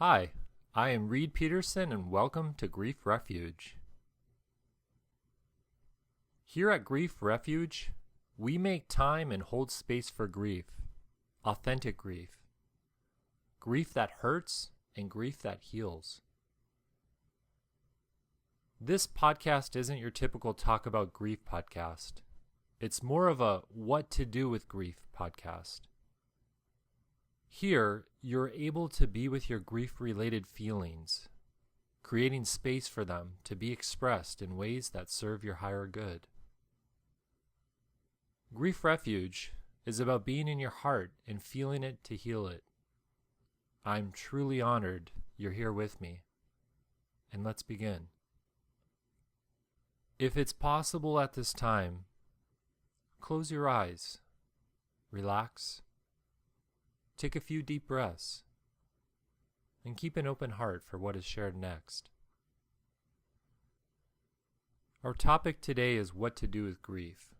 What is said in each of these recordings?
Hi, I am Reed Peterson and welcome to Grief Refuge. Here at Grief Refuge, we make time and hold space for grief, authentic grief, grief that hurts and grief that heals. This podcast isn't your typical talk about grief podcast. It's more of a what to do with grief podcast. Here, you're able to be with your grief-related feelings, creating space for them to be expressed in ways that serve your higher good. Grief Refuge is about being in your heart and feeling it to heal it. I'm truly honored you're here with me. And let's begin. If it's possible at this time, close your eyes, relax, take a few deep breaths, and keep an open heart for what is shared next. Our topic today is what to do with grief.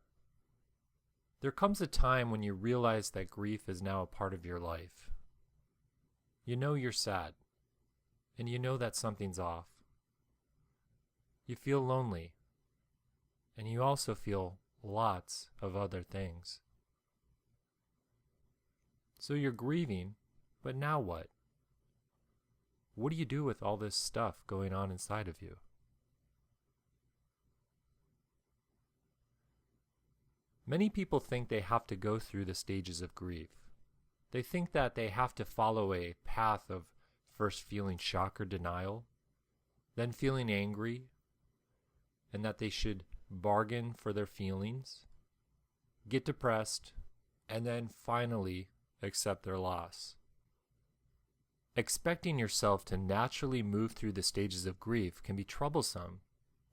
There comes a time when you realize that grief is now a part of your life. You know you're sad, and you know that something's off. You feel lonely, and you also feel lots of other things. So you're grieving, but now what? What do you do with all this stuff going on inside of you? Many people think they have to go through the stages of grief. They think that they have to follow a path of first feeling shock or denial, then feeling angry, and that they should bargain for their feelings, get depressed, and then finally accept their loss. Expecting yourself to naturally move through the stages of grief can be troublesome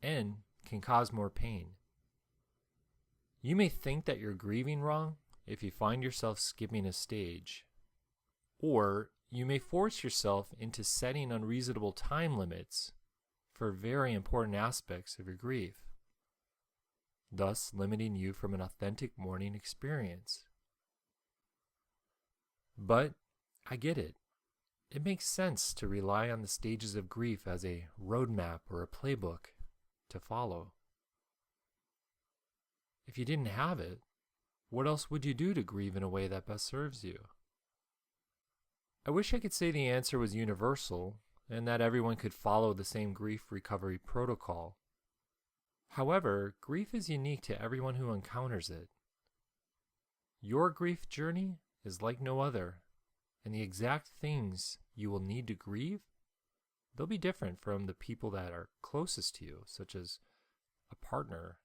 and can cause more pain. You may think that you're grieving wrong if you find yourself skipping a stage, or you may force yourself into setting unreasonable time limits for very important aspects of your grief, thus limiting you from an authentic mourning experience. But I get it. It makes sense to rely on the stages of grief as a roadmap or a playbook to follow. If you didn't have it, what else would you do to grieve in a way that best serves you? I wish I could say the answer was universal and that everyone could follow the same grief recovery protocol. However, grief is unique to everyone who encounters it. Your grief journey is like no other, and the exact things you will need to grieve, they'll be different from the people that are closest to you, such as a partner,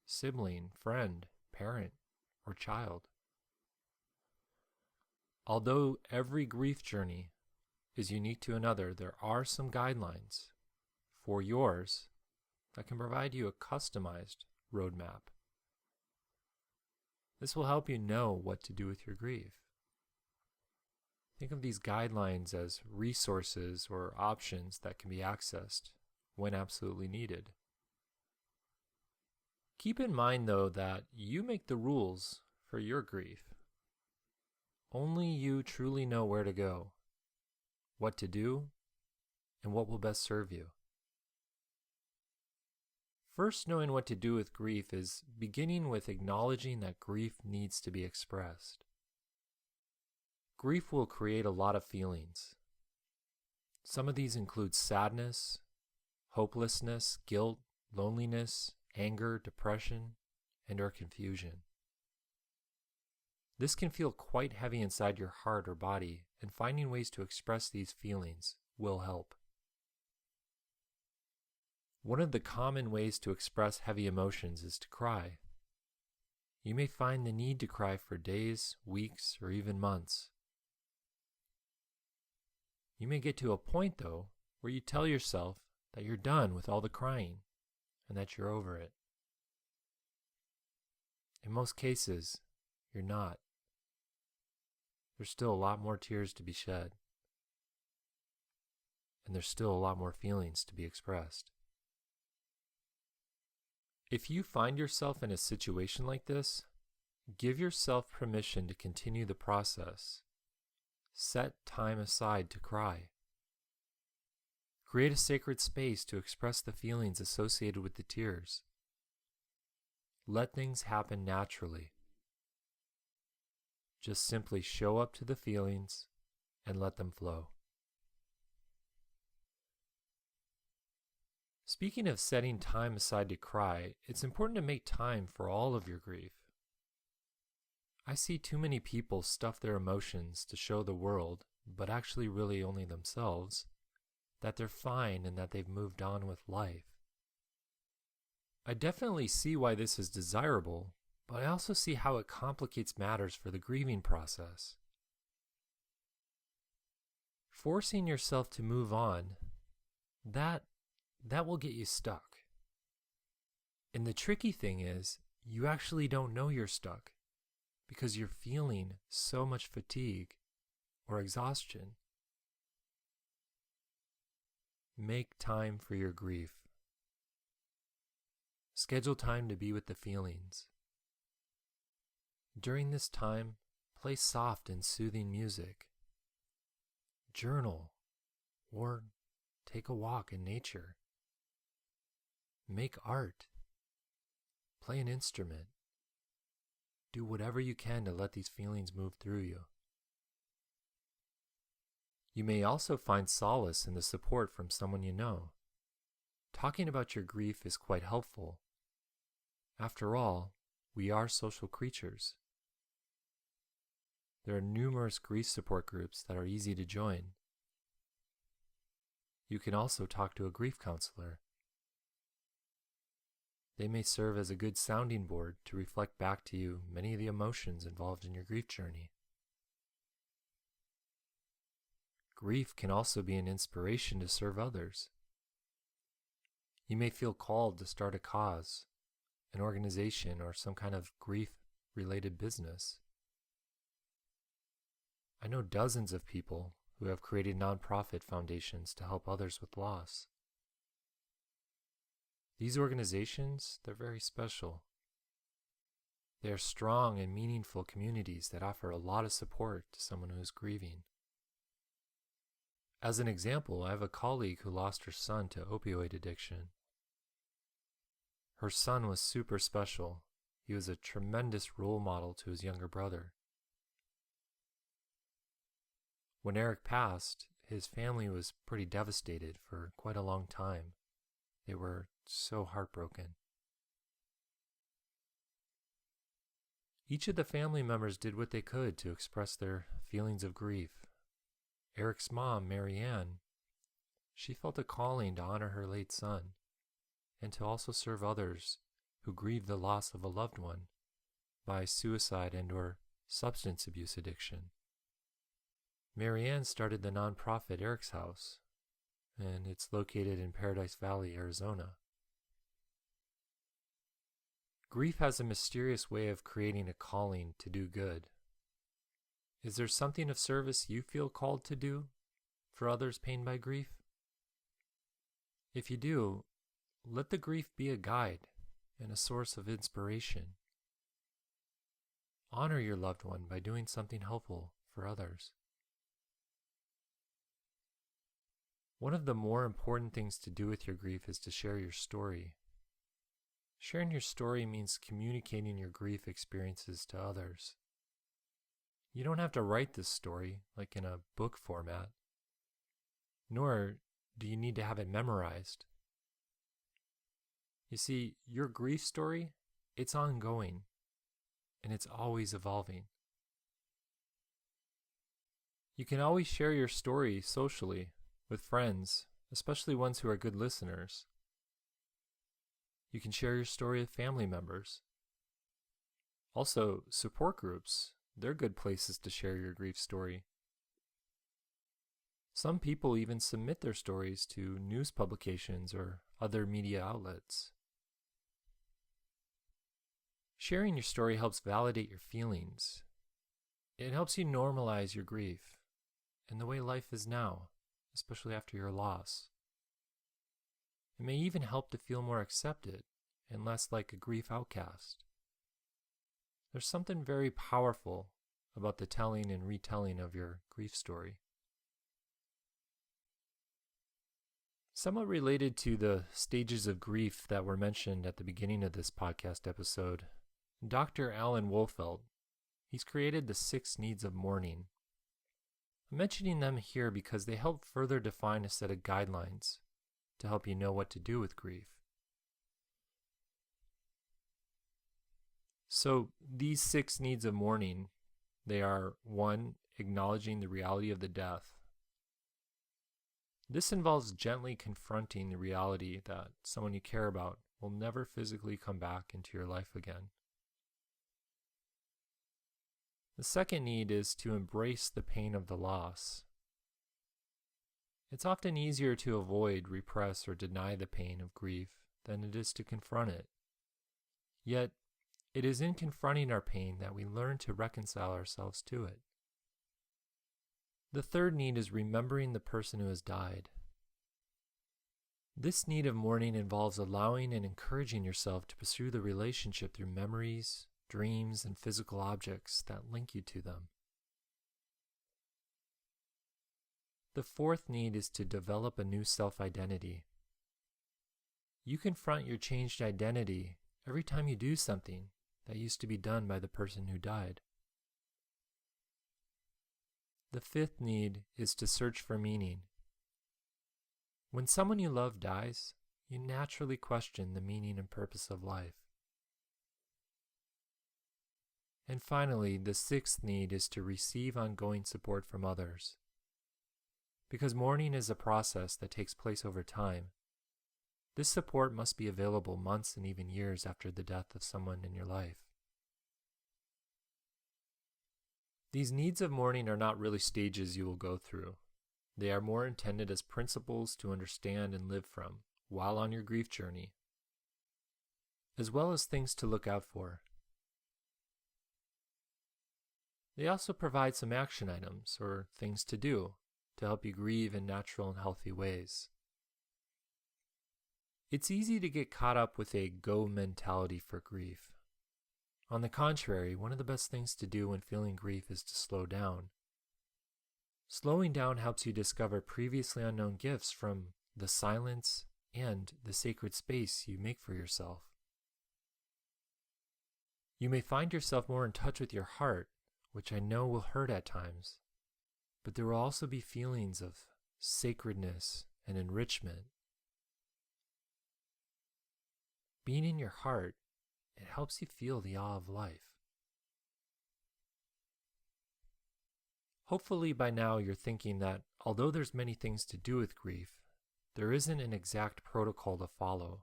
sibling, friend, parent, or child. Although every grief journey is unique to another, there are some guidelines for yours that can provide you a customized roadmap. This will help you know what to do with your grief. Think of these guidelines as resources or options that can be accessed when absolutely needed. Keep in mind, though, that you make the rules for your grief. Only you truly know where to go, what to do, and what will best serve you. First, knowing what to do with grief is beginning with acknowledging that grief needs to be expressed. Grief will create a lot of feelings. Some of these include sadness, hopelessness, guilt, loneliness, anger, depression, and/or confusion. This can feel quite heavy inside your heart or body, and finding ways to express these feelings will help. One of the common ways to express heavy emotions is to cry. You may find the need to cry for days, weeks, or even months. You may get to a point, though, where you tell yourself that you're done with all the crying and that you're over it. In most cases, you're not. There's still a lot more tears to be shed, and there's still a lot more feelings to be expressed. If you find yourself in a situation like this, give yourself permission to continue the process. Set time aside to cry. Create a sacred space to express the feelings associated with the tears. Let things happen naturally. Just simply show up to the feelings and let them flow. Speaking of setting time aside to cry, it's important to make time for all of your grief. I see too many people stuff their emotions to show the world, but actually really only themselves, that they're fine and that they've moved on with life. I definitely see why this is desirable, but I also see how it complicates matters for the grieving process. Forcing yourself to move on, that will get you stuck. And the tricky thing is, you actually don't know you're stuck because you're feeling so much fatigue or exhaustion. Make time for your grief. Schedule time to be with the feelings. During this time, play soft and soothing music. Journal or take a walk in nature. Make art. Play an instrument. Do whatever you can to let these feelings move through you. You may also find solace in the support from someone you know. Talking about your grief is quite helpful. After all, we are social creatures. There are numerous grief support groups that are easy to join. You can also talk to a grief counselor. They may serve as a good sounding board to reflect back to you many of the emotions involved in your grief journey. Grief can also be an inspiration to serve others. You may feel called to start a cause, an organization, or some kind of grief-related business. I know dozens of people who have created nonprofit foundations to help others with loss. These organizations, they're very special. They are strong and meaningful communities that offer a lot of support to someone who is grieving. As an example, I have a colleague who lost her son to opioid addiction. Her son was super special. He was a tremendous role model to his younger brother. When Eric passed, his family was pretty devastated for quite a long time. They were so heartbroken. Each of the family members did what they could to express their feelings of grief. Eric's mom, Marianne, she felt a calling to honor her late son and to also serve others who grieve the loss of a loved one by suicide and/or substance abuse addiction. Marianne started the nonprofit Eric's House, and it's located in Paradise Valley, Arizona. Grief has a mysterious way of creating a calling to do good. Is there something of service you feel called to do for others pained by grief? If you do, let the grief be a guide and a source of inspiration. Honor your loved one by doing something helpful for others. One of the more important things to do with your grief is to share your story. Sharing your story means communicating your grief experiences to others. You don't have to write this story like in a book format, nor do you need to have it memorized. You see, your grief story, it's ongoing, and it's always evolving. You can always share your story socially with friends, especially ones who are good listeners. You can share your story with family members. Also, support groups, they're good places to share your grief story. Some people even submit their stories to news publications or other media outlets. Sharing your story helps validate your feelings. It helps you normalize your grief and the way life is now, especially after your loss. It may even help to feel more accepted and less like a grief outcast. There's something very powerful about the telling and retelling of your grief story. Somewhat related to the stages of grief that were mentioned at the beginning of this podcast episode, Dr. Alan Wolfelt, he's created the 6 Needs of Mourning. I'm mentioning them here because they help further define a set of guidelines to help you know what to do with grief. So these 6 needs of mourning, they are 1, acknowledging the reality of the death. This involves gently confronting the reality that someone you care about will never physically come back into your life again. The second need is to embrace the pain of the loss. It's often easier to avoid, repress, or deny the pain of grief than it is to confront it. Yet, it is in confronting our pain that we learn to reconcile ourselves to it. The third need is remembering the person who has died. This need of mourning involves allowing and encouraging yourself to pursue the relationship through memories, dreams, and physical objects that link you to them. The fourth need is to develop a new self-identity. You confront your changed identity every time you do something that used to be done by the person who died. The fifth need is to search for meaning. When someone you love dies, you naturally question the meaning and purpose of life. And finally, the sixth need is to receive ongoing support from others. Because mourning is a process that takes place over time, this support must be available months and even years after the death of someone in your life. These needs of mourning are not really stages you will go through. They are more intended as principles to understand and live from while on your grief journey, as well as things to look out for. They also provide some action items or things to do to help you grieve in natural and healthy ways. It's easy to get caught up with a go mentality for grief. On the contrary, one of the best things to do when feeling grief is to slow down. Slowing down helps you discover previously unknown gifts from the silence and the sacred space you make for yourself. You may find yourself more in touch with your heart, which I know will hurt at times, but there will also be feelings of sacredness and enrichment. Being in your heart, it helps you feel the awe of life. Hopefully by now you're thinking that although there's many things to do with grief, there isn't an exact protocol to follow.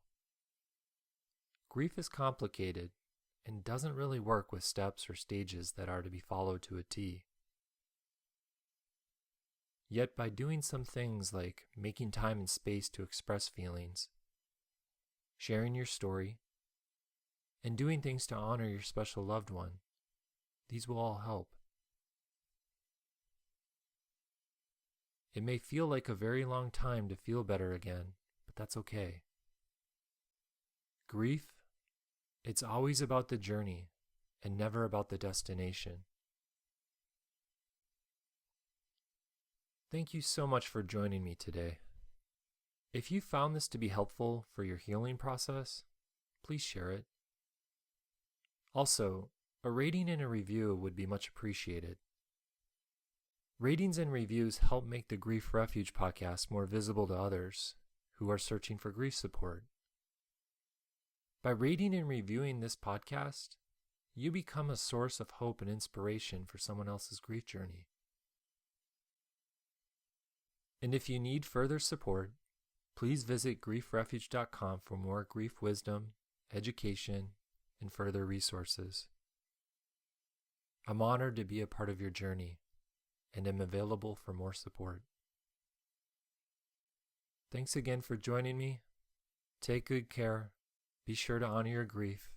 Grief is complicated and doesn't really work with steps or stages that are to be followed to a T. Yet by doing some things like making time and space to express feelings, sharing your story, and doing things to honor your special loved one, these will all help. It may feel like a very long time to feel better again, but that's okay. Grief, it's always about the journey and never about the destination. Thank you so much for joining me today. If you found this to be helpful for your healing process, please share it. Also, a rating and a review would be much appreciated. Ratings and reviews help make the Grief Refuge podcast more visible to others who are searching for grief support. By rating and reviewing this podcast, you become a source of hope and inspiration for someone else's grief journey. And if you need further support, please visit griefrefuge.com for more grief wisdom, education, and further resources. I'm honored to be a part of your journey and am available for more support. Thanks again for joining me. Take good care. Be sure to honor your grief.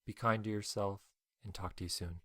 Be kind to yourself, and talk to you soon.